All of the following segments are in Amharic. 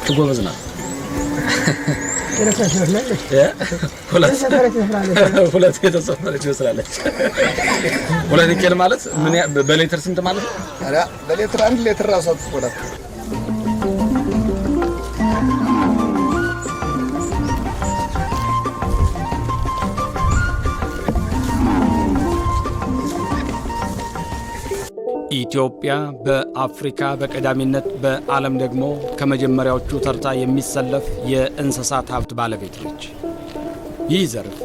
تقوبزنا ሁለት የተሰፈረች ይመስላለች ሁለት ኪሎ ማለት ምን በሌትር ስንት ማለት ነው? አረ በሌትር 1 ሊትር ራሱ አትቆላት። ኢትዮጵያ በአፍሪካ በቀዳሚነት በዓለም ደግሞ ከመጀመሪያዎቹ ተርታ የሚሰለፍ የእንስሳት ሀብት ባለቤት ነች። ይህ ዘርፍ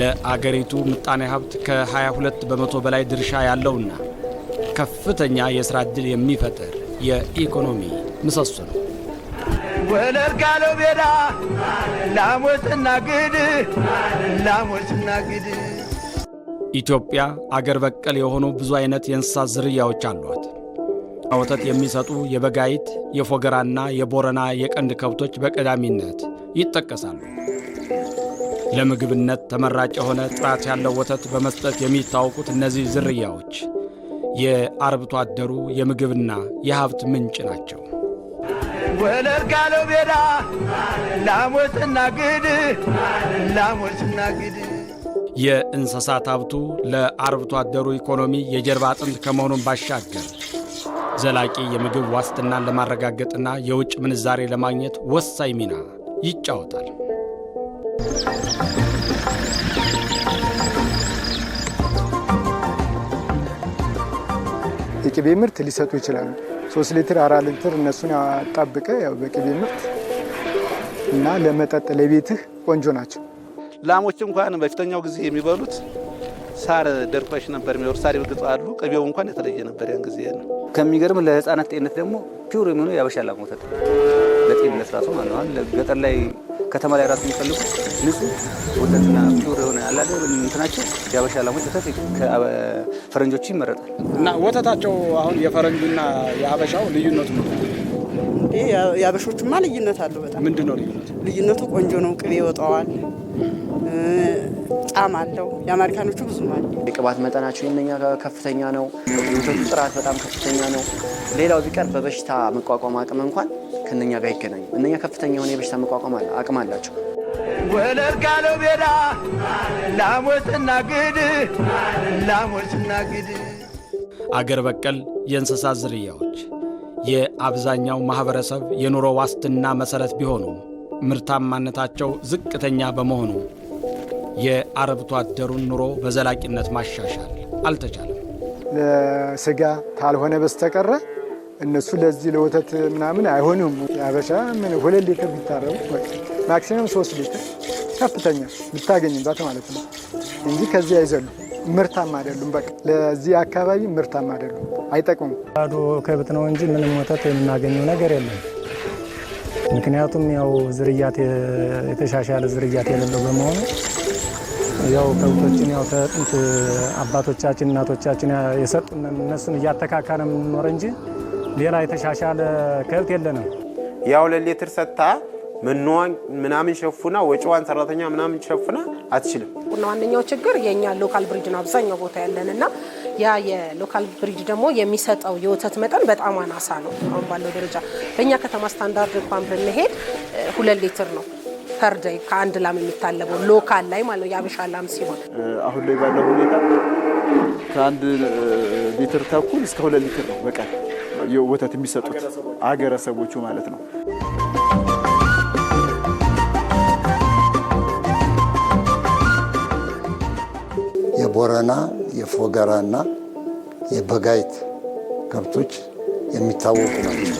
ለአገሪቱ ምጣኔ ሀብት ከ22 በመቶ በላይ ድርሻ ያለውና ከፍተኛ የሥራ ዕድል የሚፈጥር የኢኮኖሚ ምሰሶ ነው። ወለር ካለው ቤዳ ላሞትና ግድ ኢትዮጵያ አገር በቀል የሆኑ ብዙ አይነት የእንስሳት ዝርያዎች አሏት። ወተት የሚሰጡ የበጋይት፣ የፎገራና የቦረና የቀንድ ከብቶች በቀዳሚነት ይጠቀሳሉ። ለምግብነት ተመራጭ የሆነ ጥራት ያለው ወተት በመስጠት የሚታወቁት እነዚህ ዝርያዎች የአርብቶ አደሩ የምግብና የሀብት ምንጭ ናቸው። ወለር ካለው ቤዳ ላሞትና ግድ የእንስሳት ሀብቱ ለአርብቶ አደሩ ኢኮኖሚ የጀርባ አጥንት ከመሆኑን ባሻገር ዘላቂ የምግብ ዋስትናን ለማረጋገጥና የውጭ ምንዛሬ ለማግኘት ወሳኝ ሚና ይጫወታል። የቅቤ ምርት ሊሰጡ ይችላሉ። 3 ሊትር 4 ሊትር እነሱን ያጣብቀ ያው በቅቤ ምርት እና ለመጠጥ ለቤትህ ቆንጆ ናቸው። ላሞች እንኳን በፊተኛው ጊዜ የሚበሉት ሳር ደርቆሽ ነበር የሚበሉት። ሳር ይልቅጣሉ። ቅቤው እንኳን የተለየ ነበር ያን ጊዜ ነው። ከሚገርም ለህፃናት ጤንነት ደግሞ ፒውር የሚሆነው ያበሻ ላም ወተት ለጤንነት ራሱ ማለት ነው። ገጠር ላይ ከተማ ላይ ራሱ የሚፈልጉ ንጹህ ወተትና ፒውር የሆነ አላደ እንትናቸው ያበሻ ላሞች ወተት ከፈረንጆቹ ይመረጣል። እና ወተታቸው አሁን የፈረንጁና የሀበሻው ልዩነቱ ምንድን ነው? ያበሾቹማ ልዩነት አለው በጣም። ምንድን ነው ልዩነቱ? ልዩነቱ ቆንጆ ነው። ቅቤ ይወጣዋል፣ ጣዕም አለው። የአሜሪካኖቹ ብዙ ማለት የቅባት መጠናቸው የነኛ ከፍተኛ ነው። የወተቱ ጥራት በጣም ከፍተኛ ነው። ሌላው ቢቀር በበሽታ መቋቋም አቅም እንኳን ከነኛ ጋር ይገናኙ። እነኛ ከፍተኛ የሆነ የበሽታ መቋቋም አቅም አላቸው። ወለር ካለው ቤዳ ላሞትና ግድ አገር በቀል የእንስሳት ዝርያዎች የአብዛኛው ማህበረሰብ የኑሮ ዋስትና መሰረት ቢሆኑም ምርታማነታቸው ዝቅተኛ በመሆኑ የአርብቶ አደሩን ኑሮ በዘላቂነት ማሻሻል አልተቻለም። ለስጋ ካልሆነ በስተቀር እነሱ ለዚህ ለወተት ምናምን አይሆንም። ያበሻ ምን 2 ሊትር ቢታረቡ ማክሲመም 3 ሊትር ከፍተኛ ብታገኝባት ማለት ነው እንጂ ከዚህ አይዘሉ። ምርታማ አይደሉም። በቃ ለዚህ አካባቢ ምርታማ አይደሉም፣ አይጠቅሙም። ባዶ ከብት ነው እንጂ ምንም ወተት የምናገኘው ነገር የለም። ምክንያቱም ያው ዝርያት የተሻሻለ ዝርያት የሌለው በመሆኑ ያው ከብቶችን ያው ከጥንት አባቶቻችን እናቶቻችን የሰጡን እነሱን እያተካካነ የምንኖር እንጂ ሌላ የተሻሻለ ከብት የለንም። ያው ለሌትር ሰጣ ምንዋን ምናምን ሸፉና ወጪዋን ሰራተኛ ምናምን ሸፉና አትችልም። ዋነኛው ችግር የኛ ሎካል ብሪድ ነው አብዛኛው ቦታ ያለንና ያ የሎካል ብሪድ ደግሞ የሚሰጠው የወተት መጠን በጣም አናሳ ነው። አሁን ባለው ደረጃ በእኛ ከተማ ስታንዳርድ እንኳን ብንሄድ 2 ሊትር ነው ፐር ዴይ ከአንድ ላም የሚታለበው ሎካል ላይ ማለት ያበሻ ላም ሲሆን አሁን ላይ ባለው ሁኔታ ከ1 ሊትር ተኩል እስከ 2 ሊትር ነው በቀን ወተት የሚሰጡት አገረሰቦቹ ማለት ነው። የቦረና የፎገራና የበጋይት ከብቶች የሚታወቁ ናቸው።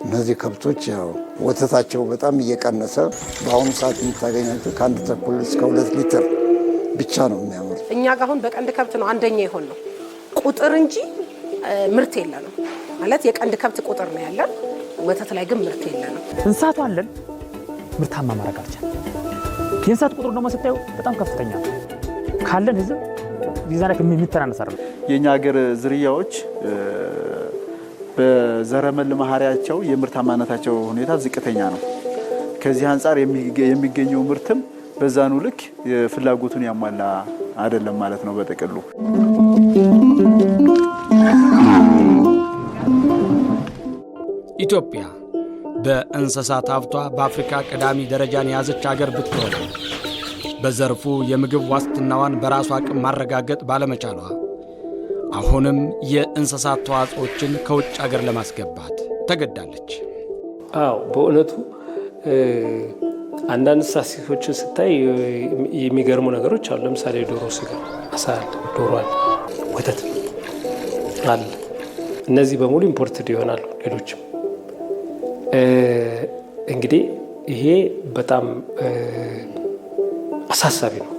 እነዚህ ከብቶች ያው ወተታቸው በጣም እየቀነሰ በአሁኑ ሰዓት የምታገኛቸው ከ1 ተኩል እስከ 2 ሊትር ብቻ ነው የሚያመርቱ። እኛ ጋር አሁን በቀንድ ከብት ነው አንደኛ ይሆን ነው ቁጥር እንጂ ምርት የለንም ማለት የቀንድ ከብት ቁጥር ነው ያለን፣ ወተት ላይ ግን ምርት የለንም። እንስሳቱ አለን ምርታማ ማድረግ አልቻልንም። የእንስሳት ቁጥር ደግሞ ስታዩ በጣም ከፍተኛ ነው ካለን ህዝብ ዲዛይን የሚተናነስ አይደለም። የኛ ሀገር ዝርያዎች በዘረመል ማህሪያቸው የምርታማነታቸው ሁኔታ ዝቅተኛ ነው። ከዚህ አንፃር የሚገኘው ምርትም በዛኑ ልክ ፍላጎቱን ያሟላ አይደለም ማለት ነው በጥቅሉ። ኢትዮጵያ በእንስሳት ሀብቷ በአፍሪካ ቀዳሚ ደረጃን የያዘች ሀገር ብትሆን በዘርፉ የምግብ ዋስትናዋን በራሷ አቅም ማረጋገጥ ባለመቻሏ አሁንም የእንስሳት ተዋጽኦችን ከውጭ ሀገር ለማስገባት ተገዳለች። በእውነቱ አንዳንድ ስታቲስቲክሶችን ስታይ የሚገርሙ ነገሮች አሉ። ለምሳሌ ዶሮ ስጋ፣ አሳ አለ፣ ዶሮ አለ፣ ወተት አለ። እነዚህ በሙሉ ኢምፖርትድ ይሆናሉ። ሌሎችም እንግዲህ ይሄ በጣም አሳሳቢ ነው።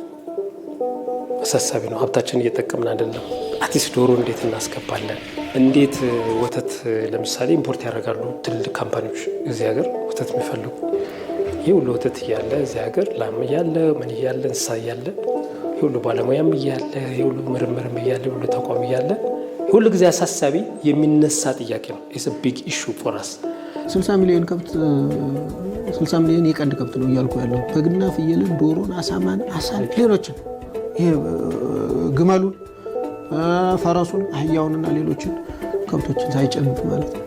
ሀብታችን እየጠቀምን አይደለም። አትሊስት ዶሮ እንዴት እናስገባለን? እንዴት ወተት ለምሳሌ ኢምፖርት ያደርጋሉ ትልልቅ ካምፓኒዎች እዚህ ሀገር ወተት የሚፈልጉ። ይህ ሁሉ ወተት እያለ እዚህ ሀገር ላም እያለ ምን እያለ እንስሳ እያለ ይህ ሁሉ ባለሙያም እያለ ይህ ሁሉ ምርምርም እያለ ሁሉ ተቋም እያለ ሁሉ ጊዜ አሳሳቢ የሚነሳ ጥያቄ ነው። ኢትስ አ ቢግ ኢሹ ፎር አስ። 60 ሚሊዮን ከብት 60 ሚሊዮን የቀንድ ከብት ነው እያልኩ ያለው። በግና ፍየልን፣ ዶሮን፣ አሳማን፣ አሳን፣ ሌሎችን ይሄ ግመሉን፣ ፈረሱን፣ አህያውንና ሌሎችን ከብቶችን ሳይጨምር ማለት ነው።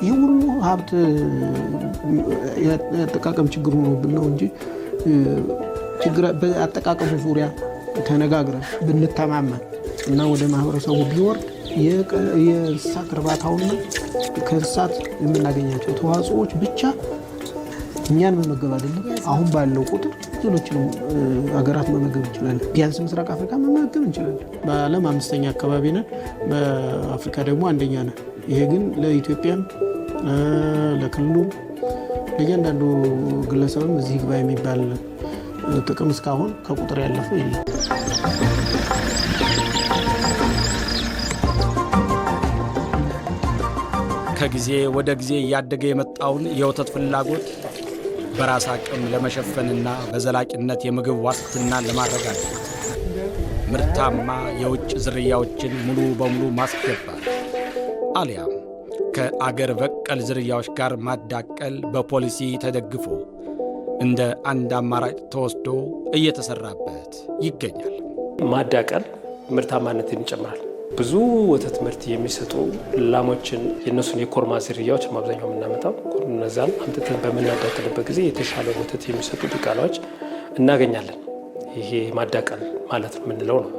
ይህ ሁሉ ሀብት የአጠቃቀም ችግር ሆኖብን ነው እንጂ በአጠቃቀሙ ዙሪያ ተነጋግረን ብንተማመን እና ወደ ማህበረሰቡ ቢወርድ የእንስሳት እርባታውና ከእንስሳት የምናገኛቸው ተዋጽኦዎች ብቻ እኛን መመገብ አይደለም፣ አሁን ባለው ቁጥር ሌሎችንም ሀገራት መመገብ እንችላለን። ቢያንስ ምስራቅ አፍሪካ መመገብ እንችላለን። በዓለም 5ኛ አካባቢ ነን፣ በአፍሪካ ደግሞ 1ኛ ነን። ይሄ ግን ለኢትዮጵያም ለክልሉም ለእያንዳንዱ ግለሰብም እዚህ ግባ የሚባል ጥቅም እስካሁን ከቁጥር ያለፈ የለም። ከጊዜ ወደ ጊዜ እያደገ የመጣውን የወተት ፍላጎት በራስ አቅም ለመሸፈንና በዘላቂነት የምግብ ዋስትናን ለማረጋገጥ ምርታማ የውጭ ዝርያዎችን ሙሉ በሙሉ ማስገባት አሊያም ከአገር በቀል ዝርያዎች ጋር ማዳቀል በፖሊሲ ተደግፎ እንደ አንድ አማራጭ ተወስዶ እየተሰራበት ይገኛል። ማዳቀል ምርታማነትን ይጨምራል። ብዙ ወተት ምርት የሚሰጡ ላሞችን የእነሱን የኮርማ ዝርያዎች አብዛኛው የምናመጣው እነዛን አምጥተን በምናዳቅልበት ጊዜ የተሻለ ወተት የሚሰጡ ዲቃላዎች እናገኛለን። ይሄ ማዳቀል ማለት የምንለው ነው።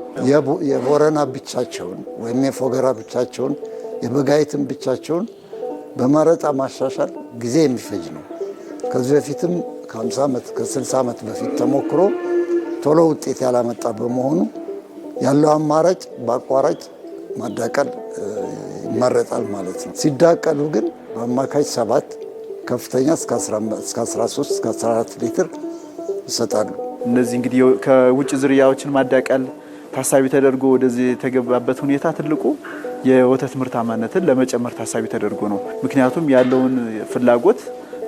የቦረና ብቻቸውን ወይም የፎገራ ብቻቸውን የበጋይትን ብቻቸውን በመረጣ ማሻሻል ጊዜ የሚፈጅ ነው። ከዚህ በፊትም ከ50 ዓመት ከ60 ዓመት በፊት ተሞክሮ ቶሎ ውጤት ያላመጣ በመሆኑ ያለው አማራጭ በአቋራጭ ማዳቀል ይመረጣል ማለት ነው። ሲዳቀሉ ግን በአማካይ 7 ከፍተኛ እስከ 13 እስከ 14 ሊትር ይሰጣሉ። እነዚህ እንግዲህ ከውጭ ዝርያዎችን ማዳቀል ታሳቢ ተደርጎ ወደዚህ የተገባበት ሁኔታ ትልቁ የወተት ምርታማነትን ለመጨመር ታሳቢ ተደርጎ ነው። ምክንያቱም ያለውን ፍላጎት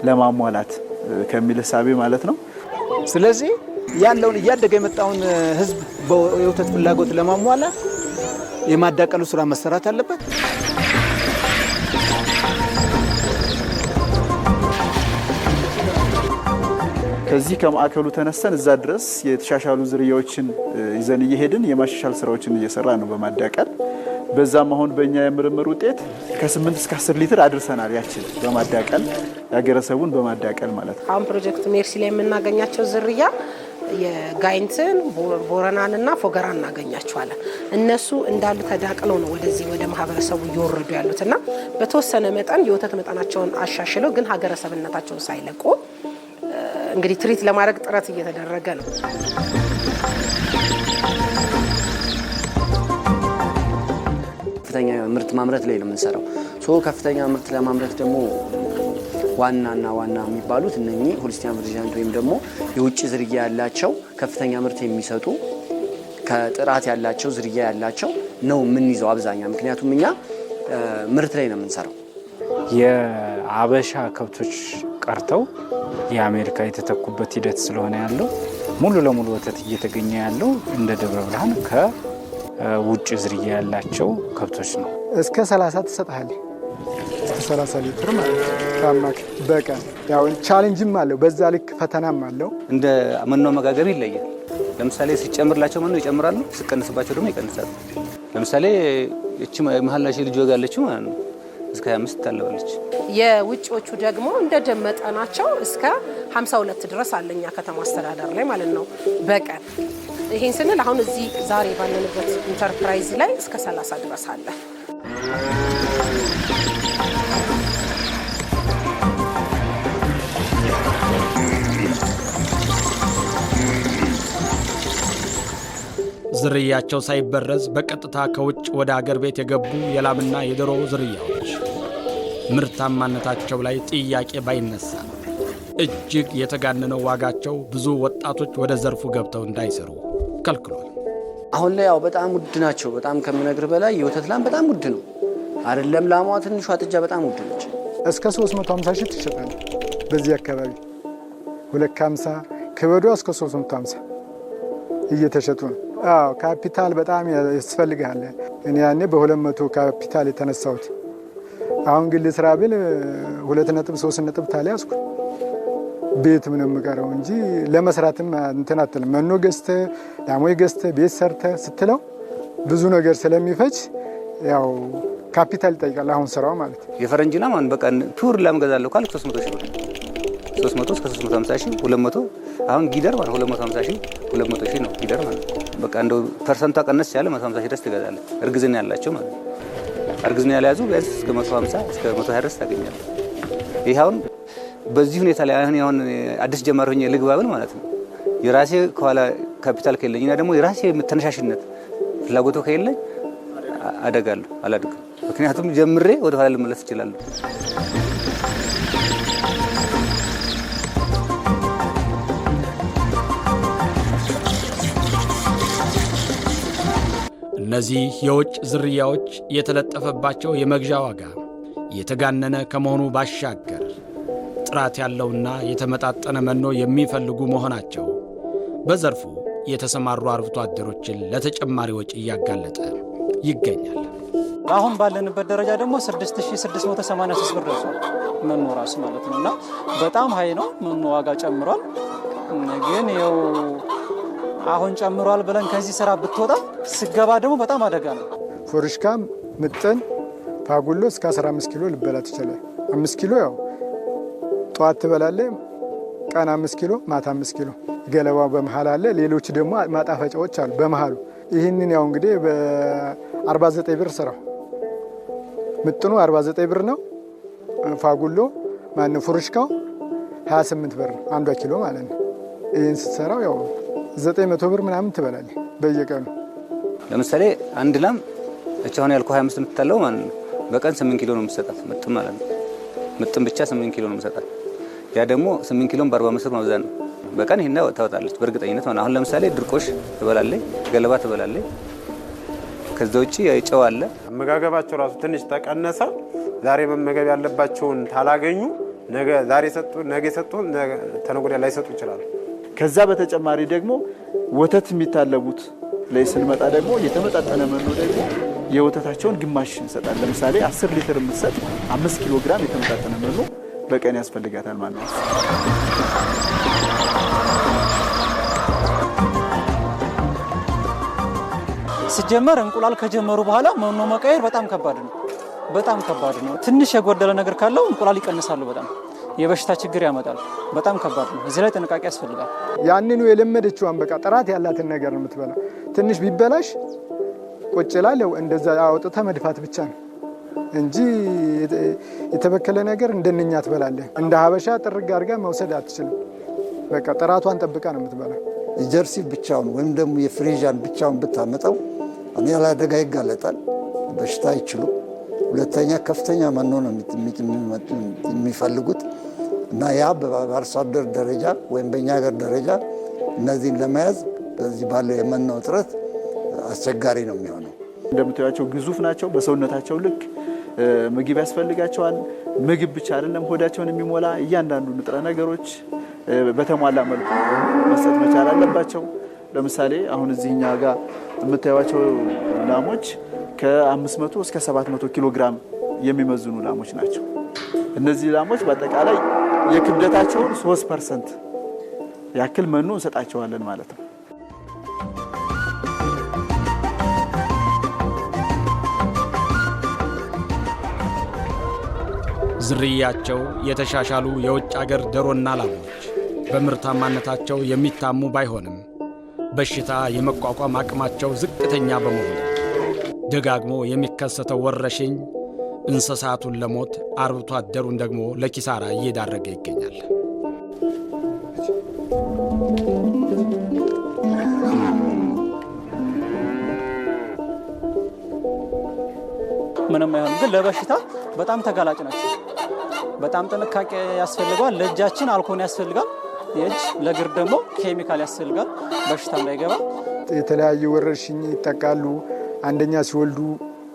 ለማሟላት ከሚል እሳቤ ማለት ነው። ስለዚህ ያለውን እያደገ የመጣውን ሕዝብ የወተት ፍላጎት ለማሟላት የማዳቀሉ ስራ መሰራት አለበት። ከዚህ ከማዕከሉ ተነስተን እዛ ድረስ የተሻሻሉ ዝርያዎችን ይዘን እየሄድን የማሻሻል ስራዎችን እየሰራ ነው በማዳቀል። በዛም አሁን በእኛ የምርምር ውጤት ከ8 እስከ 10 ሊትር አድርሰናል። ያችን በማዳቀል ያገረሰቡን በማዳቀል ማለት ነው። አሁን ፕሮጀክት ሜርሲ ላይ የምናገኛቸው ዝርያ የጋይንትን ቦረናንና ፎገራ እናገኛቸዋለን። እነሱ እንዳሉ ተዳቅለው ነው ወደዚህ ወደ ማህበረሰቡ እየወረዱ ያሉትና በተወሰነ መጠን የወተት መጠናቸውን አሻሽለው ግን ሀገረሰብነታቸውን ሳይለቁ እንግዲህ ትሪት ለማድረግ ጥረት እየተደረገ ነው። ከፍተኛ ምርት ማምረት ላይ ነው የምንሰራው። ከፍተኛ ምርት ለማምረት ደግሞ ዋና የሚባሉት እነኚህ ሆልስቲያን ፍሪዚያን ወይም ደግሞ የውጭ ዝርያ ያላቸው ከፍተኛ ምርት የሚሰጡ ከጥራት ያላቸው ዝርያ ያላቸው ነው የምንይዘው አብዛኛ። ምክንያቱም እኛ ምርት ላይ ነው የምንሰራው። የአበሻ ከብቶች ቀርተው የአሜሪካ የተተኩበት ሂደት ስለሆነ ያለው ሙሉ ለሙሉ ወተት እየተገኘ ያለው እንደ ደብረ ብርሃን ከውጭ ዝርያ ያላቸው ከብቶች ነው። እስከ 30 ትሰጥሃለህ። እስከ 30 ሊትር ማለት ነው ከአማካይ በቀን። ያው ቻሌንጅም አለው፣ በዛ ልክ ፈተናም አለው። እንደ መኖ አመጋገብ ይለያል። ለምሳሌ ሲጨምርላቸው መኖ ይጨምራሉ፣ ሲቀንስባቸው ደግሞ ይቀንሳሉ። ለምሳሌ እቺ መሀላሽ ልጅ ወጋለችው ማለት ነው እስከ 25 ታለባለች። የውጪዎቹ ደግሞ እንደ ደመጠናቸው እስከ 52 ድረስ አለኛ ከተማ አስተዳደር ላይ ማለት ነው በቀን። ይሄን ስንል አሁን እዚህ ዛሬ ባለንበት ኢንተርፕራይዝ ላይ እስከ 30 ድረስ አለ። ዝርያቸው ሳይበረዝ በቀጥታ ከውጭ ወደ አገር ቤት የገቡ የላምና የዶሮ ዝርያዎች ምርታማነታቸው ላይ ጥያቄ ባይነሳ እጅግ የተጋነነው ዋጋቸው ብዙ ወጣቶች ወደ ዘርፉ ገብተው እንዳይሰሩ ከልክሏል። አሁን ላይ ያው በጣም ውድ ናቸው። በጣም ከምነግር በላይ የወተት ላም በጣም ውድ ነው። አይደለም ላሟ ትንሿ ጥጃ በጣም ውድ ነች። እስከ 350 ሺህ ትሸጣለች። በዚህ አካባቢ 250 ክበዷ እስከ 350 እየተሸጡ ነው። አዎ ካፒታል በጣም ያስፈልጋል። እኔ ያኔ በ200 ካፒታል የተነሳሁት አሁን ግን ልስራ ብል 2.3 ታሊያስኩ ቤት ምንም ቀረው እንጂ ለመስራትም እንትን አትልም። መኖ ገዝተ ላሞይ ገዝተ ቤት ሰርተ ስትለው ብዙ ነገር ስለሚፈጅ ያው ካፒታል ይጠይቃል። አሁን ስራው ማለት የፈረንጅ ላም አሁን በቃ ቱር ላም ገዛለሁ ካልኩ 300 ሺህ ብር 300 እስከ 350 ሺህ 200 አሁን ጊደር ማለት 250 ሺህ 200 ሺህ ነው ጊደር ማለት በቃ እንደው ፐርሰንቷ ቀነስ ያለ 150 ሺህ ድረስ ትገዛለህ። እርግዝና ያላቸው ማለት እርግዝና ያልያዙ ቢያንስ እስከ 150 እስከ 120 ድረስ ታገኛለህ። ይሄ አሁን በዚህ ሁኔታ ላይ አሁን አዲስ ጀማሪ ሆኜ ልግባብል ማለት ነው የራሴ ከኋላ ካፒታል ከሌለኝና ደግሞ የራሴ ተነሻሽነት ፍላጎቱ ከሌለኝ አደጋለሁ አላድግም። ምክንያቱም ጀምሬ ወደ ኋላ ልመለስ እችላለሁ። እነዚህ የውጭ ዝርያዎች የተለጠፈባቸው የመግዣ ዋጋ የተጋነነ ከመሆኑ ባሻገር ጥራት ያለውና የተመጣጠነ መኖ የሚፈልጉ መሆናቸው በዘርፉ የተሰማሩ አርብቶ አደሮችን ለተጨማሪ ወጪ እያጋለጠ ይገኛል። አሁን ባለንበት ደረጃ ደግሞ 6686 ብር ደርሷል መኖ ራሱ ማለት ነውና በጣም ሀይ ነው። መኖ ዋጋ ጨምሯል። ግን ያው አሁን ጨምሯል ብለን ከዚህ ስራ ብትወጣ ስገባ ደግሞ በጣም አደጋ ነው። ፎርሽካ ምጥን ፋጉሎ እስከ 15 ኪሎ ልበላ ትችላል። 5 ኪሎ ያው ጧት ትበላለህ፣ ቀን 5 ኪሎ ማታ 5 ኪሎ ገለባው በመሃል አለ። ሌሎች ደግሞ ማጣፈጫዎች አሉ በመሃሉ። ይህንን ያው እንግዲህ በ49 ብር ስራው ምጥኑ 49 ብር ነው። ፋጉሎ ማን ፎርሽካው 28 ብር ነው አንዷ ኪሎ ማለት ነው። ይህን ስትሰራው ያው 900 ብር ምናምን ትበላለህ በየቀኑ። ለምሳሌ አንድ ላም እቻ አሁን ያልኩ 25 የምትታለው ማለት ነው በቀን 8 ኪሎ ነው የምትሰጣት ምጥን ማለት ነው። ምጥን ብቻ 8 ኪሎ ነው የምትሰጣት። ያ ደግሞ 8 ኪሎን በ40 ብር ማብዛት ነው በቀን ይሄን ታወጣለች በእርግጠኝነት ማለት። አሁን ለምሳሌ ድርቆሽ ትበላለች፣ ገለባ ትበላለች። ከዛ ውጪ ጨው አለ። አመጋገባቸው ራሱ ትንሽ ተቀነሰ። ዛሬ መመገብ ያለባቸውን ታላገኙ ነገ ዛሬ ሰጡ ነገ ሰጡ ተነገ ወዲያ ላይ ሰጡ ይችላል። ከዛ በተጨማሪ ደግሞ ወተት የሚታለቡት ላይ ስንመጣ ደግሞ የተመጣጠነ መኖ ደግሞ የወተታቸውን ግማሽ እንሰጣለን። ለምሳሌ 10 ሊትር የምትሰጥ 5 ኪሎ ግራም የተመጣጠነ መኖ በቀን ያስፈልጋታል ማለት ነው። ሲጀመር እንቁላል ከጀመሩ በኋላ መኖ መቀየር በጣም ከባድ ነው። በጣም ከባድ ነው። ትንሽ የጎደለ ነገር ካለው እንቁላል ይቀንሳሉ። በጣም የበሽታ ችግር ያመጣል። በጣም ከባድ ነው። እዚህ ላይ ጥንቃቄ ያስፈልጋል። ያንኑ የለመደችዋን በቃ ጥራት ያላትን ነገር ነው የምትበላ። ትንሽ ቢበላሽ ቁጭ ላለው እንደዛ አውጥተ መድፋት ብቻ ነው እንጂ የተበከለ ነገር እንደነኛ ትበላለህ። እንደ ሀበሻ ጥርግ አድርጋ መውሰድ አትችልም። በቃ ጥራቷን ጠብቃ ነው የምትበላ። የጀርሲ ብቻውን ወይም ደግሞ የፍሪዣን ብቻውን ብታመጣው ያለ አደጋ ይጋለጣል። በሽታ አይችሉ። ሁለተኛ ከፍተኛ መኖ ነው የሚፈልጉት እና ያ በአርሶ አደር ደረጃ ወይም በእኛ ሀገር ደረጃ እነዚህን ለመያዝ በዚህ ባለው የመኖ እጥረት አስቸጋሪ ነው የሚሆነው። እንደምታዩቸው ግዙፍ ናቸው። በሰውነታቸው ልክ ምግብ ያስፈልጋቸዋል። ምግብ ብቻ አይደለም ሆዳቸውን የሚሞላ እያንዳንዱ ንጥረ ነገሮች በተሟላ መልኩ መስጠት መቻል አለባቸው። ለምሳሌ አሁን እዚህኛ ጋር የምታዩቸው ላሞች ከ500 እስከ 700 ኪሎ ግራም የሚመዝኑ ላሞች ናቸው። እነዚህ ላሞች በአጠቃላይ የክብደታቸውን 3% ያክል መኖ እንሰጣቸዋለን ማለት ነው። ዝርያቸው የተሻሻሉ የውጭ አገር ዶሮና ላሞች በምርታማነታቸው የሚታሙ ባይሆንም በሽታ የመቋቋም አቅማቸው ዝቅተኛ በመሆኑ ደጋግሞ የሚከሰተው ወረሽኝ እንስሳቱን ለሞት አርብቶ አደሩን ደግሞ ለኪሳራ እየዳረገ ይገኛል። ምንም አይሆንም፣ ግን ለበሽታ በጣም ተጋላጭ ናቸው። በጣም ጥንቃቄ ያስፈልጋል። ለእጃችን አልኮል ያስፈልጋል። የእጅ ለእግር ደግሞ ኬሚካል ያስፈልጋል፣ በሽታ እንዳይገባ። የተለያዩ ወረርሽኝ ይጠቃሉ። አንደኛ ሲወልዱ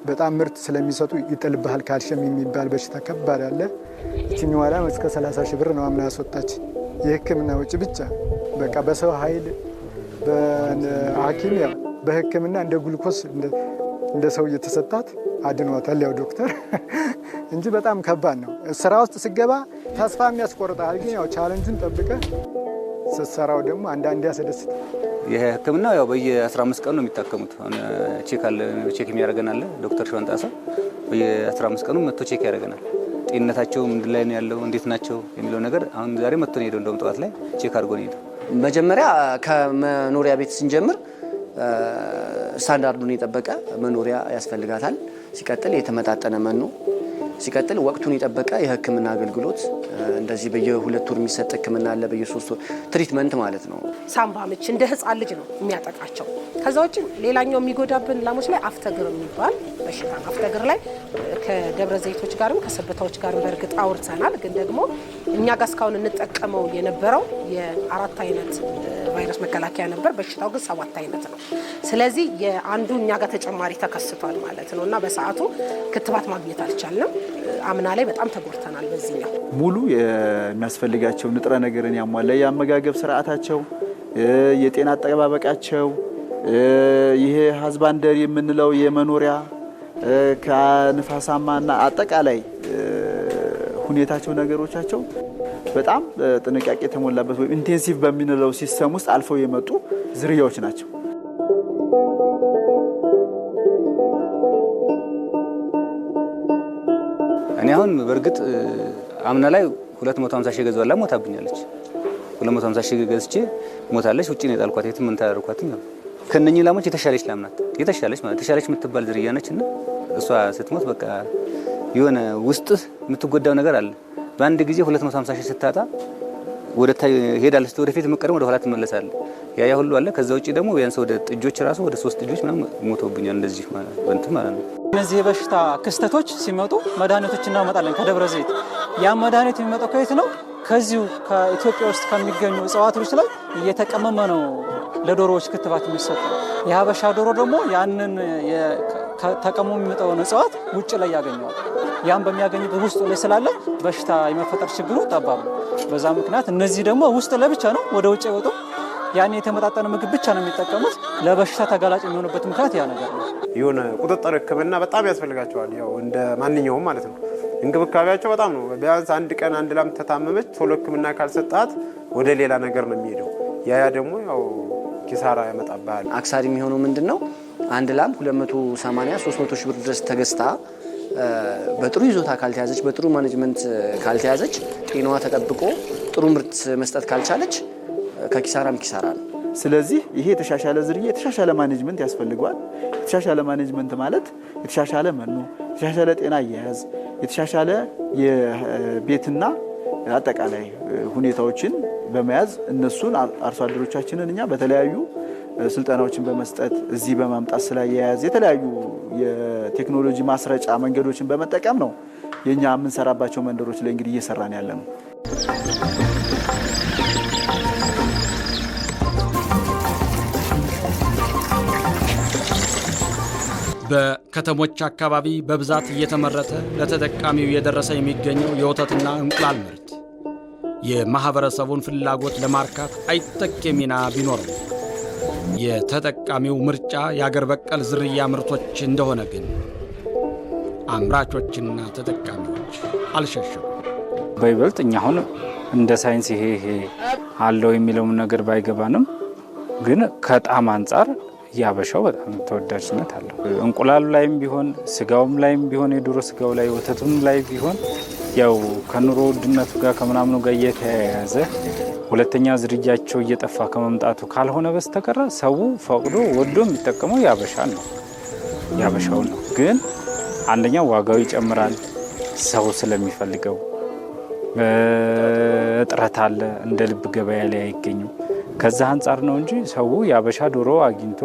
በጣም ምርት ስለሚሰጡ ይጥልብሃል። ካልሽየም የሚባል በሽታ ከባድ አለ። እችኛዋ ላም እስከ 30 ሺህ ብር ነው አምና ያስወጣች። የሕክምና ወጪ ብቻ በቃ በሰው ኃይል በሐኪም ያው በሕክምና እንደ ግሉኮስ እንደ ሰው እየተሰጣት አድኗታል ያው ዶክተር እንጂ በጣም ከባድ ነው። ስራ ውስጥ ስገባ ተስፋ የሚያስቆርጣል። ግን ያው ቻሌንጁን ጠብቀ ስትሰራው ደግሞ አንዳንዴ ያስደስታል። የህክምና ያው በየ15 ቀኑ ነው የሚታከሙት። ቼክ የሚያደርገናል ዶክተር ሸዋንጣሳ በየ15 ቀኑ መጥቶ ቼክ ያደርገናል። ጤንነታቸው ምንድን ላይ ነው ያለው፣ እንዴት ናቸው የሚለው ነገር አሁን ዛሬ መጥቶ ነው ሄደው እንደውም ጠዋት ላይ ቼክ አድርጎ ነው ሄደው። መጀመሪያ ከመኖሪያ ቤት ስንጀምር ስታንዳርዱን የጠበቀ መኖሪያ ያስፈልጋታል። ሲቀጥል የተመጣጠነ መኖ፣ ሲቀጥል ወቅቱን የጠበቀ የህክምና አገልግሎት። እንደዚህ በየ2 ወር የሚሰጥ ህክምና አለ፣ በየ3 ወር ትሪትመንት ማለት ነው። ሳምባ ምች እንደ ህፃን ልጅ ነው የሚያጠቃቸው። ከዛ ውጭ ሌላኛው የሚጎዳብን ላሞች ላይ አፍተግር የሚባል በሽታ ነው። አፍተግር ላይ ከደብረ ዘይቶች ጋርም ከሰበታዎች ጋርም በእርግጥ አውርተናል። ግን ደግሞ እኛ ጋር እስካሁን እንጠቀመው የነበረው የ4 አይነት ቫይረስ መከላከያ ነበር። በሽታው ግን 7 አይነት ነው። ስለዚህ የአንዱ እኛ ጋር ተጨማሪ ተከስቷል ማለት ነው እና በሰዓቱ ክትባት ማግኘት አልቻልንም። አምና ላይ በጣም ተጎድተናል። በዚህኛው ሙሉ የሚያስፈልጋቸው ንጥረ ነገርን ያሟላ የአመጋገብ ስርዓታቸው፣ የጤና አጠባበቃቸው፣ ይሄ ሀዝባንደሪ የምንለው የመኖሪያ ከንፋሳማና አጠቃላይ ሁኔታቸው ነገሮቻቸው በጣም ጥንቃቄ የተሞላበት ወይም ኢንቴንሲቭ በሚንለው ሲስተም ውስጥ አልፈው የመጡ ዝርያዎች ናቸው። እኔ አሁን በእርግጥ አምና ላይ 250 ሺህ ገዛላ ሞታብኛለች። 250 ሺህ ገዝቼ ሞታለች። ውጪ ነው የጣልኳት። የትም ምን ታደርኳትም ነው። ከነኚህ ላሞች የተሻለች ላም ናት። የተሻለች ማለት የተሻለች የምትባል ዝርያ ነች እና እሷ ስትሞት በቃ የሆነ ውስጥ የምትጎዳው ነገር አለ። በአንድ ጊዜ 250 ሺህ ስታጣ ወደ ታይ ሄዳለች። ወደፊት መቀደም ወደ ኋላ ትመለሳለች። ያ ሁሉ አለ። ከዛ ውጪ ደግሞ ቢያንስ ወደ ጥጆች ራሱ ወደ 3 ጥጆች ምናምን ሞተውብኛል። እንደዚህ ማለት ነው። እነዚህ የበሽታ ክስተቶች ሲመጡ መድኃኒቶች እናመጣለን ከደብረ ዘይት። ያ መድኃኒት የሚመጣው ከየት ነው? ከዚሁ ከኢትዮጵያ ውስጥ ከሚገኙ እጽዋቶች ላይ እየተቀመመ ነው ለዶሮዎች ክትባት የሚሰጠው። የሀበሻ ዶሮ ደግሞ ያንን ተቀሞ የሚመጣውን እጽዋት ውጭ ላይ ያገኘዋል። ያን በሚያገኝበት ውስጡ ላይ ስላለ በሽታ የመፈጠር ችግሩ ጠባብ ነው። በዛ ምክንያት እነዚህ ደግሞ ውስጥ ለብቻ ነው፣ ወደ ውጭ ይወጡ። ያን የተመጣጠነ ምግብ ብቻ ነው የሚጠቀሙት። ለበሽታ ተጋላጭ የሚሆኑበት ምክንያት ያ ነገር ነው። የሆነ ቁጥጥር ህክምና በጣም ያስፈልጋቸዋል። ያው እንደ ማንኛውም ማለት ነው። እንክብካቤያቸው በጣም ነው። ቢያንስ አንድ ቀን አንድ ላም ተታመመች ቶሎ ህክምና ካልሰጣት ወደ ሌላ ነገር ነው የሚሄደው። ያ ደግሞ ያው ኪሳራ ያመጣብሃል። አክሳሪ የሚሆነው ምንድነው? አንድ ላም 280 300 ሺህ ብር ድረስ ተገዝታ በጥሩ ይዞታ ካልተያዘች፣ በጥሩ ማኔጅመንት ካልተያዘች፣ ጤናዋ ተጠብቆ ጥሩ ምርት መስጠት ካልቻለች ከኪሳራም ኪሳራ ነው። ስለዚህ ይሄ የተሻሻለ ዝርያ የተሻሻለ ማኔጅመንት ያስፈልገዋል። የተሻሻለ ማኔጅመንት ማለት የተሻሻለ መኖ፣ የተሻሻለ ጤና አያያዝ፣ የተሻሻለ የቤትና አጠቃላይ ሁኔታዎችን በመያዝ እነሱን አርሶ አደሮቻችንን እኛ በተለያዩ ስልጠናዎችን በመስጠት እዚህ በማምጣት ስላያያዝ የተለያዩ የቴክኖሎጂ ማስረጫ መንገዶችን በመጠቀም ነው የኛ የምንሰራባቸው መንደሮች ላይ እንግዲህ እየሰራን ያለ ነው። በከተሞች አካባቢ በብዛት እየተመረተ ለተጠቃሚው የደረሰ የሚገኘው የወተትና እንቁላል ምርት የማህበረሰቡን ፍላጎት ለማርካት አይተኬ ሚና ቢኖረው የተጠቃሚው ምርጫ የአገር በቀል ዝርያ ምርቶች እንደሆነ ግን አምራቾችና ተጠቃሚዎች አልሸሸጉም። በይበልጥ እኛ አሁን እንደ ሳይንስ ይሄ አለው የሚለውን ነገር ባይገባንም ግን ከጣዕም አንጻር ያበሻው በጣም ተወዳጅነት አለው። እንቁላሉ ላይም ቢሆን ስጋውም ላይም ቢሆን የዶሮ ስጋው ላይ ወተቱም ላይ ቢሆን ያው ከኑሮ ውድነቱ ጋር ከምናምኑ ጋር እየተያያዘ ሁለተኛ ዝርያቸው እየጠፋ ከመምጣቱ ካልሆነ በስተቀር ሰው ፈቅዶ ወዶ የሚጠቀመው ያበሻን ነው ያበሻው ነው። ግን አንደኛ ዋጋው ይጨምራል ሰው ስለሚፈልገው እጥረት አለ፣ እንደ ልብ ገበያ ላይ አይገኝም። ከዛ አንጻር ነው እንጂ ሰው ያበሻ ዶሮ አግኝቶ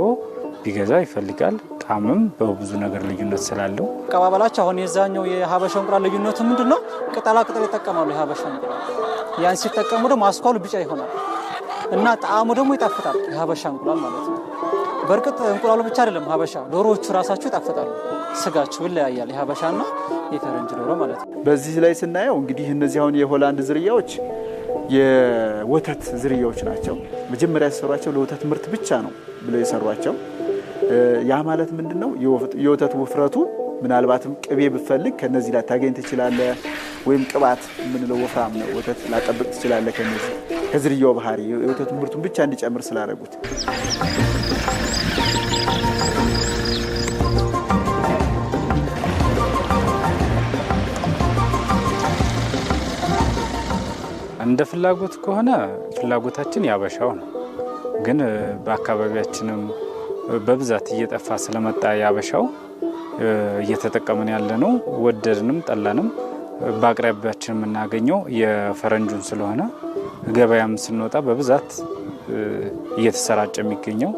ቢገዛ ይፈልጋል። ጣዕምም በብዙ ነገር ልዩነት ስላለው አቀባበላቸው አሁን የዛኛው የሀበሻ እንቁላል ልዩነቱ ምንድነው? ቅጠላ ቅጠል ይጠቀማሉ የሀበሻ እንቁላል። ያን ሲጠቀሙ ደግሞ አስኳሉ ቢጫ ይሆናል እና ጣዕሙ ደግሞ ይጣፍጣል የሀበሻ እንቁላል ማለት ነው። በርግጥ እንቁላሉ ብቻ አይደለም ሀበሻ፣ ዶሮዎቹ ራሳቸው ይጣፍጣሉ። ስጋቸው ይለያያል የሀበሻና የፈረንጅ ዶሮ ማለት ነው። በዚህ ላይ ስናየው እንግዲህ እነዚህ አሁን የሆላንድ ዝርያዎች የወተት ዝርያዎች ናቸው። መጀመሪያ የሰሯቸው ለወተት ምርት ብቻ ነው ብለው የሰሯቸው። ያ ማለት ምንድነው? የወተት ውፍረቱ ምናልባትም ቅቤ ብፈልግ ከነዚህ ላይ ታገኝ ትችላለህ፣ ወይም ቅባት የምንለው ወፍራም ነው ወተት ላጠብቅ ትችላለህ። ከነዚህ ከዝርያው ባህሪ የወተት ምርቱን ብቻ እንዲጨምር ስላደረጉት እንደ ፍላጎት ከሆነ ፍላጎታችን ያበሻው ነው። ግን በአካባቢያችንም በብዛት እየጠፋ ስለመጣ ያበሻው እየተጠቀምን ያለ ነው። ወደድንም ጠላንም በአቅራቢያችን የምናገኘው የፈረንጁን ስለሆነ ገበያም ስንወጣ በብዛት እየተሰራጨ የሚገኘው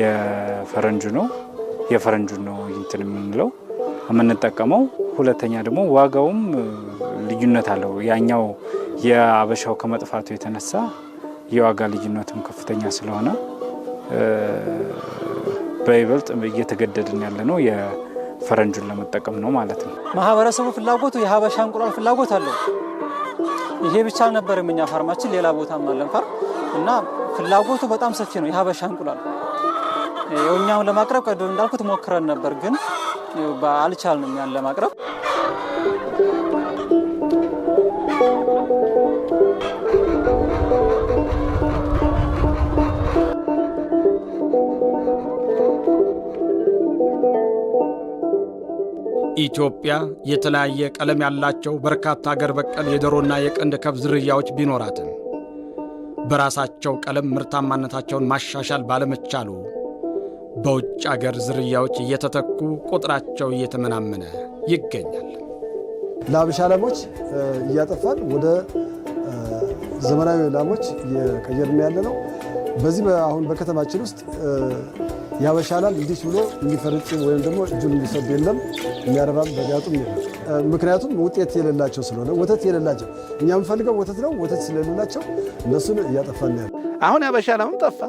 የፈረንጁ ነው። የፈረንጁን ነው እንትን የምንለው የምንጠቀመው። ሁለተኛ ደግሞ ዋጋውም ልዩነት አለው። ያኛው የአበሻው ከመጥፋቱ የተነሳ የዋጋ ልዩነቱም ከፍተኛ ስለሆነ በይበልጥ እየተገደድን ያለ ነው የፈረንጁን ለመጠቀም ነው ማለት ነው። ማህበረሰቡ ፍላጎቱ የሀበሻ እንቁላል ፍላጎት አለው። ይሄ ብቻ አልነበረም እኛ ፋርማችን ሌላ ቦታም አለን ፋርም እና ፍላጎቱ በጣም ሰፊ ነው የሀበሻ እንቁላል። የኛውን ለማቅረብ ቀደም እንዳልኩት ሞክረን ነበር፣ ግን አልቻልንም ያን ለማቅረብ። ኢትዮጵያ የተለያየ ቀለም ያላቸው በርካታ አገር በቀል የዶሮና የቀንድ ከብት ዝርያዎች ቢኖራትም በራሳቸው ቀለም ምርታማነታቸውን ማሻሻል ባለመቻሉ በውጭ አገር ዝርያዎች እየተተኩ ቁጥራቸው እየተመናመነ ይገኛል። ለሀበሻ ላሞች እያጠፋን ወደ ዘመናዊ ላሞች እየቀየርን ያለ ነው። በዚህ አሁን በከተማችን ውስጥ የሀበሻ ላም እንዲህ ብሎ የሚፈርጭ ወይም ደግሞ እጁን የሚሰብ የለም፣ የሚያረባም በጋጡም የለም። ምክንያቱም ውጤት የሌላቸው ስለሆነ ወተት የሌላቸው እኛ የምንፈልገው ወተት ነው። ወተት ስለሌላቸው እነሱን እያጠፋን ያለ። አሁን የሀበሻ ላምም ጠፋ።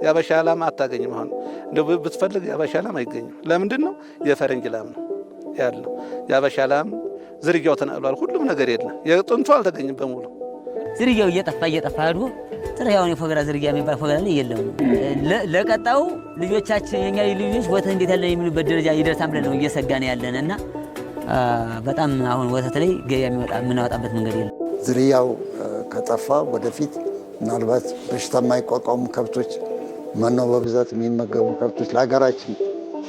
የሀበሻ ላም አታገኝም። አሁን እንደው ብትፈልግ የሀበሻ ላም አይገኝም። ለምንድን ነው? የፈረንጅ ላም ነው ያለው። የሀበሻ ላም ዝርያው ተነቅሏል። ሁሉም ነገር የለም። የጥንቱ አልተገኝም በሙሉ። ዝርያው እየጠፋ ሄዱ። ጥሬውን የፎገራ ዝርያ የሚባል ፎገራ ላይ የለም። ለቀጣው ልጆቻችን የኛ ልጆች ወተት እንዴት ያለ የሚሉበት ደረጃ ይደርሳል ብለን ነው እየሰጋን ያለን እና በጣም አሁን ወተት ላይ ገበያ የምናወጣበት መንገድ የለም። ዝርያው ከጠፋ ወደፊት ምናልባት በሽታ የማይቋቋሙ ከብቶች፣ መኖ በብዛት የሚመገቡ ከብቶች፣ ለሀገራችን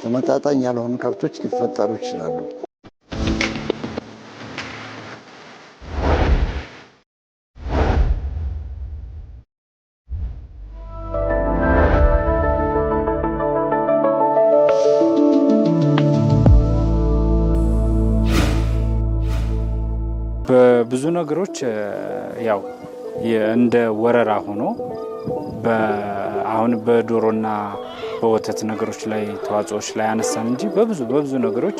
ተመጣጣኝ ያልሆኑ ከብቶች ሊፈጠሩ ይችላሉ። በብዙ ነገሮች ያው እንደ ወረራ ሆኖ አሁን በዶሮና በወተት ነገሮች ላይ ተዋጽኦች ላይ አነሳን እንጂ በብዙ ነገሮች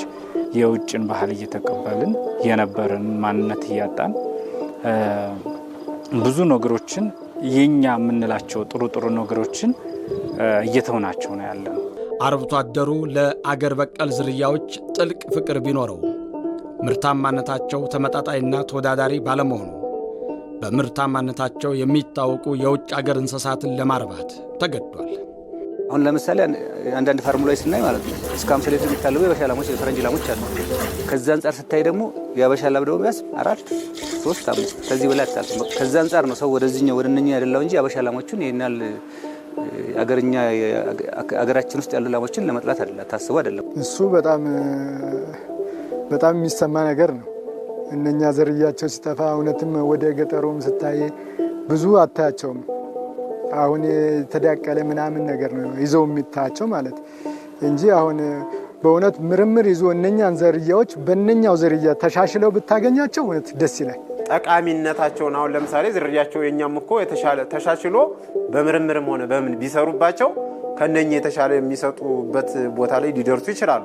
የውጭን ባህል እየተቀበልን የነበረን ማንነት እያጣን ብዙ ነገሮችን የኛ የምንላቸው ጥሩ ነገሮችን እየተውናቸው ነው ያለን። አርብቶ አደሩ ለአገር በቀል ዝርያዎች ጥልቅ ፍቅር ቢኖረው ምርታማነታቸው ተመጣጣኝና ተወዳዳሪ ባለመሆኑ በምርታማነታቸው የሚታወቁ የውጭ አገር እንስሳትን ለማርባት ተገዷል። አሁን ለምሳሌ አንዳንድ ፋርሙ ላይ ስናይ ማለት ነው እስከ 50 ሊትር የሚታለቡ የሀበሻ ላሞች፣ የፈረንጅ ላሞች አሉ። ከዛ አንጻር ስታይ ደግሞ የሀበሻ ላም ደግሞ ቢያንስ 4፣ 3፣ 5 ከዚህ በላይ አታልፍም። ከዛ አንጻር ነው ሰው ወደዚህኛው ወደ እነኛ ያደላው እንጂ የሀበሻ ላሞቹን ይሄናል አገራችን ውስጥ ያሉ ላሞችን ለመጥላት አይደለም ታስቦ አይደለም። እሱ በጣም የሚሰማ ነገር ነው። እነኛ ዝርያቸው ሲጠፋ እውነትም ወደ ገጠሩም ስታይ ብዙ አታያቸውም። አሁን የተዳቀለ ምናምን ነገር ነው ይዘው የሚታያቸው ማለት እንጂ አሁን በእውነት ምርምር ይዞ እነኛን ዝርያዎች በእነኛው ዝርያ ተሻሽለው ብታገኛቸው እውነት ደስ ይላል። ጠቃሚነታቸውን አሁን ለምሳሌ ዝርያቸው የኛም እኮ የተሻለ ተሻሽሎ በምርምርም ሆነ በምን ቢሰሩባቸው ከነኛ የተሻለ የሚሰጡበት ቦታ ላይ ሊደርሱ ይችላሉ።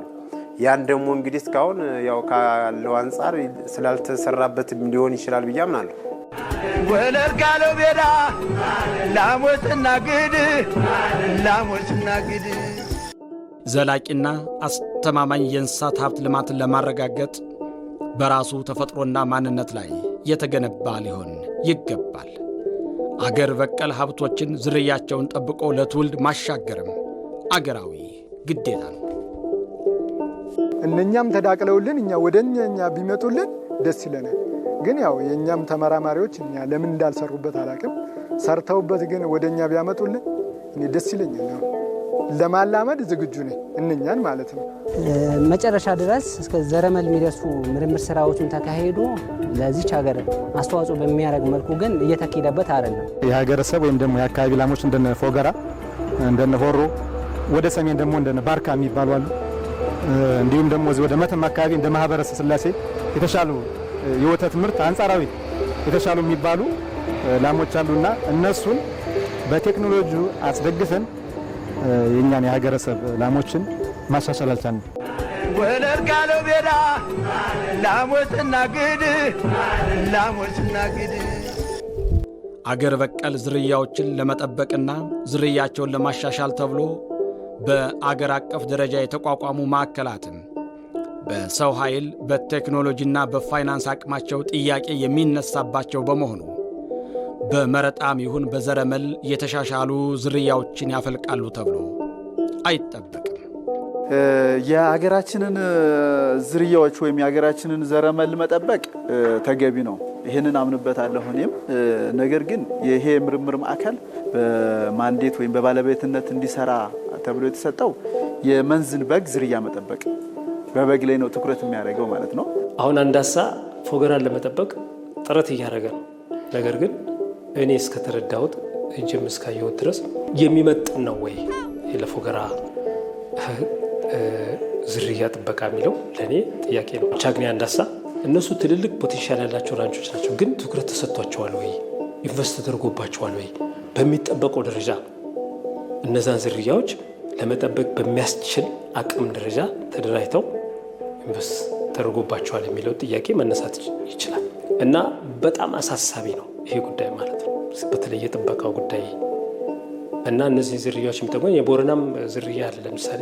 ያን ደግሞ እንግዲህ እስካሁን ያው ካለው አንፃር ስላልተሰራበት ሊሆን ይችላል ብዬ አምናለሁ። ወለር ካለው ቤዳ ላሞትና ግድ ዘላቂና አስተማማኝ የእንስሳት ሀብት ልማትን ለማረጋገጥ በራሱ ተፈጥሮና ማንነት ላይ የተገነባ ሊሆን ይገባል። አገር በቀል ሀብቶችን ዝርያቸውን ጠብቆ ለትውልድ ማሻገርም አገራዊ ግዴታ ነው። እነኛም ተዳቅለውልን እኛ ወደኛ ቢመጡልን ደስ ይለናል። ግን ያው የኛም ተመራማሪዎች እኛ ለምን እንዳልሰሩበት አላቅም። ሰርተውበት ግን ወደኛ ቢያመጡልን እኔ ደስ ይለኛል። ለማላመድ ዝግጁ ነኝ እነኛን ማለት ነው። መጨረሻ ድረስ እስከ ዘረመል የሚደርሱ ምርምር ስራዎችን ተካሄዱ ለዚች ሀገር አስተዋጽኦ በሚያደርግ መልኩ ግን እየተካሄደበት አይደለም። የሀገረሰብ ወይም ደግሞ የአካባቢ ላሞች እንደነ ፎገራ እንደነ ሆሮ ወደ ሰሜን ደግሞ እንደነ ባርካ የሚባሉ አሉ። እንዲሁም ደግሞ ወደ መተማ አካባቢ እንደ ማህበረሰብ ስላሴ የተሻሉ የወተት ምርት አንጻራዊ የተሻሉ የሚባሉ ላሞች አሉና እነሱን በቴክኖሎጂ አስደግፈን የኛን የሀገረሰብ ላሞችን ማሻሻል አልቻልንም። ወለር ካለው ቤዳ ላሞትና ግድ አገር በቀል ዝርያዎችን ለመጠበቅና ዝርያቸውን ለማሻሻል ተብሎ በአገር አቀፍ ደረጃ የተቋቋሙ ማዕከላትም በሰው ኃይል በቴክኖሎጂና በፋይናንስ አቅማቸው ጥያቄ የሚነሳባቸው በመሆኑ በመረጣም ይሁን በዘረመል የተሻሻሉ ዝርያዎችን ያፈልቃሉ ተብሎ አይጠበቅም። የሀገራችንን ዝርያዎች ወይም የሀገራችንን ዘረመል መጠበቅ ተገቢ ነው። ይህንን አምንበታለሁ እኔም። ነገር ግን ይሄ ምርምር ማዕከል በማንዴት ወይም በባለቤትነት እንዲሰራ ተብሎ የተሰጠው የመንዝን በግ ዝርያ መጠበቅ በበግ ላይ ነው ትኩረት የሚያደርገው ማለት ነው። አሁን አንዳሳ ፎገራን ለመጠበቅ ጥረት እያደረገ ነው። ነገር ግን እኔ እስከተረዳሁት እጅም እስካየሁት ድረስ የሚመጥን ነው ወይ ለፎገራ ዝርያ ጥበቃ የሚለው ለእኔ ጥያቄ ነው። ቻግኒ አንዳሳ እነሱ ትልልቅ ፖቴንሻል ያላቸው ራንቾች ናቸው። ግን ትኩረት ተሰጥቷቸዋል ወይ? ኢንቨስት ተደርጎባቸዋል ወይ? በሚጠበቀው ደረጃ እነዛን ዝርያዎች ለመጠበቅ በሚያስችል አቅም ደረጃ ተደራጅተው ኢንቨስት ተደርጎባቸዋል የሚለው ጥያቄ መነሳት ይችላል እና በጣም አሳሳቢ ነው ይሄ ጉዳይ ማለት ነው። በተለይ የጥበቃው ጉዳይ እና እነዚህ ዝርያዎች የሚጠቅመን የቦረናም ዝርያ አለ ለምሳሌ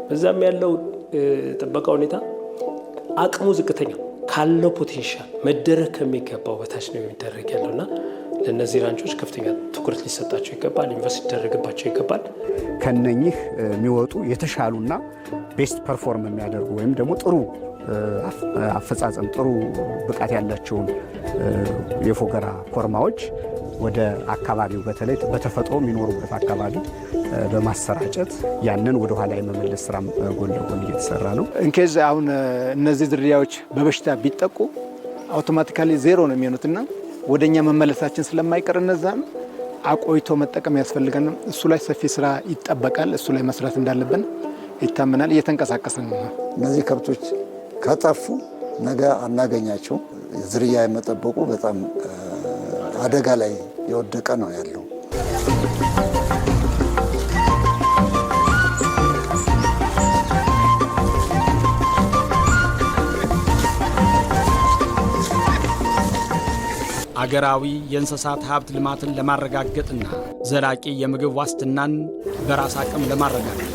በዛም ያለው ጥበቃ ሁኔታ አቅሙ ዝቅተኛ ካለው ፖቴንሻል መደረግ ከሚገባው በታች ነው የሚደረግ ያለውና ለነዚህ ራንቾች ከፍተኛ ትኩረት ሊሰጣቸው ይገባል፣ ኢንቨስት ሊደረግባቸው ይገባል። ከነኚህ የሚወጡ የተሻሉና ቤስት ፐርፎርም የሚያደርጉ ወይም ደግሞ ጥሩ አፈጻጸም ጥሩ ብቃት ያላቸውን የፎገራ ኮርማዎች ወደ አካባቢው በተለይ በተፈጥሮ የሚኖሩበት አካባቢ በማሰራጨት ያንን ወደ ኋላ የመመለስ ስራ ጎን ለጎን እየተሰራ ነው። እንኬዝ አሁን እነዚህ ዝርያዎች በበሽታ ቢጠቁ አውቶማቲካሊ ዜሮ ነው የሚሆኑትና ወደኛ መመለሳችን ስለማይቀር እነዛን አቆይቶ መጠቀም ያስፈልጋል። እሱ ላይ ሰፊ ስራ ይጠበቃል። እሱ ላይ መስራት እንዳለብን ይታመናል። እየተንቀሳቀስን ነው። እነዚህ ከብቶች ከጠፉ ነገ አናገኛቸው። ዝርያ የመጠበቁ በጣም አደጋ ላይ የወደቀ ነው ያለው። አገራዊ የእንስሳት ሀብት ልማትን ለማረጋገጥና ዘላቂ የምግብ ዋስትናን በራስ አቅም ለማረጋገጥ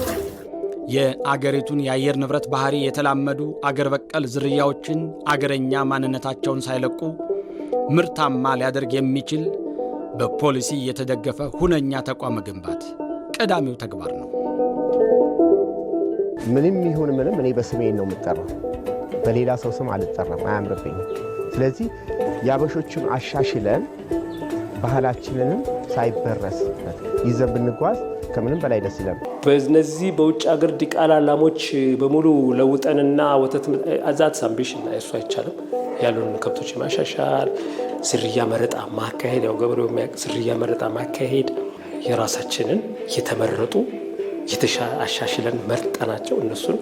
የአገሪቱን የአየር ንብረት ባህሪ የተላመዱ አገር በቀል ዝርያዎችን አገረኛ ማንነታቸውን ሳይለቁ ምርታማ ሊያደርግ የሚችል በፖሊሲ የተደገፈ ሁነኛ ተቋም መገንባት ቀዳሚው ተግባር ነው። ምንም ይሁን ምንም እኔ በስሜን ነው የምጠራው፣ በሌላ ሰው ስም አልጠራም፣ አያምርብኝም። ስለዚህ የአበሾችን አሻሽለን ባህላችንንም ሳይበረስ ይዘን ብንጓዝ ከምንም በላይ ደስ ይላል። በእነዚህ በውጭ ሀገር ዲቃላ ላሞች በሙሉ ለውጠንና ወተት አዛት ሳምቢሽን እሱ አይቻልም። ያሉን ከብቶች ማሻሻል፣ ዝርያ መረጣ ማካሄድ፣ ያው ገበሬው ዝርያ መረጣ ማካሄድ የራሳችንን የተመረጡ አሻሽለን መርጠናቸው እነሱን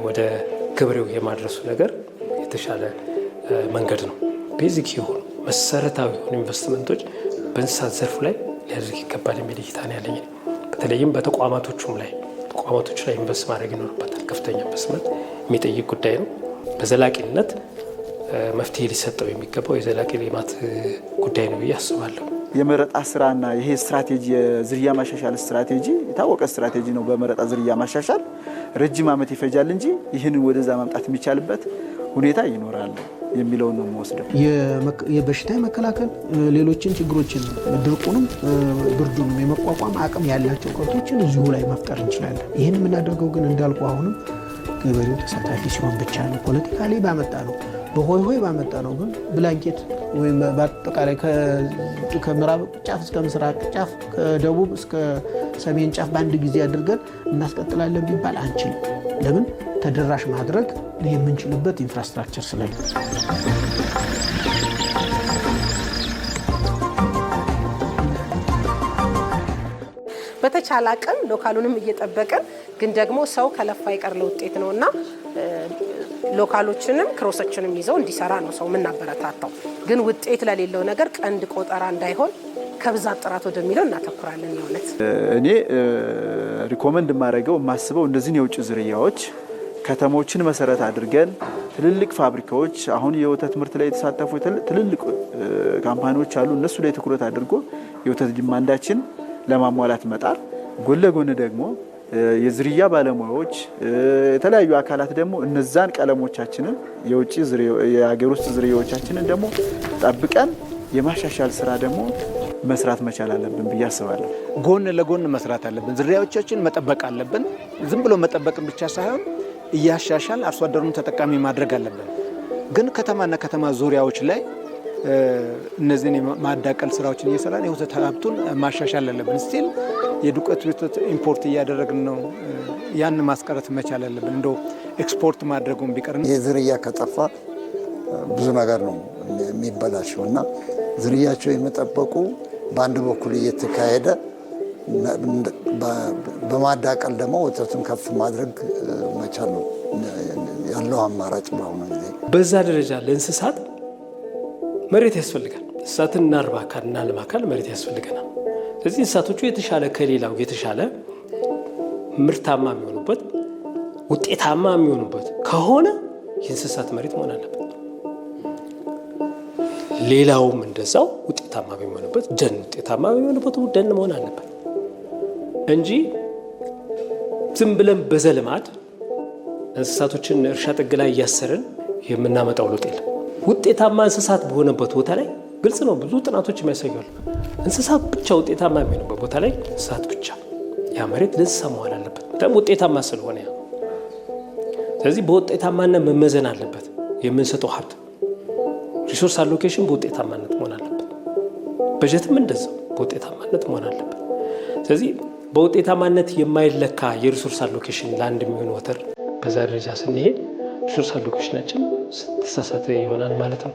ወደ ገበሬው የማድረሱ ነገር የተሻለ መንገድ ነው። ቤዚክ የሆኑ መሰረታዊ የሆኑ ኢንቨስትመንቶች በእንስሳት ዘርፉ ላይ ሊያደርግ ይገባል የሚል እይታ ነው ያለኝ። በተለይም በተቋማቶቹም ላይ ኢንቨስት ማድረግ ይኖርበታል። ከፍተኛ ኢንቨስትመንት የሚጠይቅ ጉዳይ ነው። በዘላቂነት መፍትሄ ሊሰጠው የሚገባው የዘላቂ ልማት ጉዳይ ነው ብዬ አስባለሁ። የመረጣ ስራና ይሄ ስትራቴጂ የዝርያ ማሻሻል ስትራቴጂ የታወቀ ስትራቴጂ ነው። በመረጣ ዝርያ ማሻሻል ረጅም ዓመት ይፈጃል እንጂ ይህንን ወደዛ ማምጣት የሚቻልበት ሁኔታ ይኖራል የሚለውን ነው የምወስደው። የበሽታ መከላከል ሌሎችን ችግሮችን ድርቁንም ብርዱንም የመቋቋም አቅም ያላቸው ከብቶችን እዚሁ ላይ መፍጠር እንችላለን። ይህን የምናደርገው ግን እንዳልኩ አሁንም ገበሬው ተሳታፊ ሲሆን ብቻ ነው። ፖለቲካሊ ባመጣ ነው በሆይ ሆይ ባመጣ ነው ግን ብላንኬት ወይም በአጠቃላይ ከምዕራብ ጫፍ እስከ ምስራቅ ጫፍ ከደቡብ እስከ ሰሜን ጫፍ በአንድ ጊዜ አድርገን እናስቀጥላለን ቢባል አንችልም። ለምን? ተደራሽ ማድረግ የምንችልበት ኢንፍራስትራክቸር ስለሌለ። በተቻለ አቅም ሎካሉንም እየጠበቅን ግን ደግሞ ሰው ከለፋ ይቀር ለውጤት ነውና ሎካሎችንም ክሮሶችንም ይዘው እንዲሰራ ነው ሰው የምናበረታታው። ግን ውጤት ለሌለው ነገር ቀንድ ቆጠራ እንዳይሆን ከብዛት ጥራት ወደሚለው እናተኩራለን። የእውነት እኔ ሪኮመንድ የማደርገው የማስበው እንደዚህ የውጭ ዝርያዎች ከተሞችን መሰረት አድርገን ትልልቅ ፋብሪካዎች አሁን የወተት ምርት ላይ የተሳተፉ ትልልቅ ካምፓኒዎች አሉ። እነሱ ላይ ትኩረት አድርጎ የወተት ዲማንዳችን ለማሟላት መጣር፣ ጎን ለጎን ደግሞ የዝርያ ባለሙያዎች የተለያዩ አካላት ደግሞ እነዛን ቀለሞቻችንን የውጭ የሀገር ውስጥ ዝርያዎቻችንን ደግሞ ጠብቀን የማሻሻል ስራ ደግሞ መስራት መቻል አለብን ብዬ አስባለሁ። ጎን ለጎን መስራት አለብን። ዝርያዎቻችን መጠበቅ አለብን። ዝም ብሎ መጠበቅን ብቻ ሳይሆን እያሻሻል አርሶ አደሩን ተጠቃሚ ማድረግ አለብን። ግን ከተማና ከተማ ዙሪያዎች ላይ እነዚህን የማዳቀል ስራዎችን እየሰራን የወተት ሀብቱን ማሻሻል አለብን። ስቲል የዱቄት ወተት ኢምፖርት እያደረግን ነው። ያን ማስቀረት መቻል አለብን። እንደው ኤክስፖርት ማድረጉን ቢቀር የዝርያ ከጠፋ ብዙ ነገር ነው የሚበላሸው እና ዝርያቸው የመጠበቁ በአንድ በኩል እየተካሄደ በማዳቀል ደግሞ ወተቱን ከፍ ማድረግ መቻል ነው ያለው አማራጭ በአሁኑ ጊዜ። በዛ ደረጃ ለእንስሳት መሬት ያስፈልጋል። እንስሳትን እናርባ አካል እናልማ አካል መሬት ያስፈልገናል። ስለዚህ እንስሳቶቹ የተሻለ ከሌላው የተሻለ ምርታማ የሚሆኑበት ውጤታማ የሚሆኑበት ከሆነ የእንስሳት መሬት መሆን አለበት። ሌላውም እንደዛው ውጤታማ የሚሆንበት ደን ውጤታማ የሚሆንበት ደን መሆን አለበት እንጂ ዝም ብለን በዘልማድ እንስሳቶችን እርሻ ጥግ ላይ እያሰርን የምናመጣው ለውጥ የለም። ውጤታማ እንስሳት በሆነበት ቦታ ላይ ግልጽ ነው፣ ብዙ ጥናቶች የሚያሳያሉ። እንስሳት ብቻ ውጤታማ የሚሆኑበት ቦታ ላይ እንስሳት ብቻ፣ ያ መሬት ለእንስሳ መሆን አለበት በጣም ውጤታማ ስለሆነ ያ። ስለዚህ በውጤታማነት መመዘን አለበት የምንሰጠው ሀብት። ሪሶርስ አሎኬሽን በውጤታማነት መሆን አለበት። በጀትም እንደዛው በውጤታማነት መሆን አለበት። ስለዚህ በውጤታማነት የማይለካ የሪሶርስ አሎኬሽን ለአንድ የሚሆን ወተር በዛ ደረጃ ስንሄድ ሪሶርስ አሎኬሽናችን ተሳሳተ ይሆናል ማለት ነው።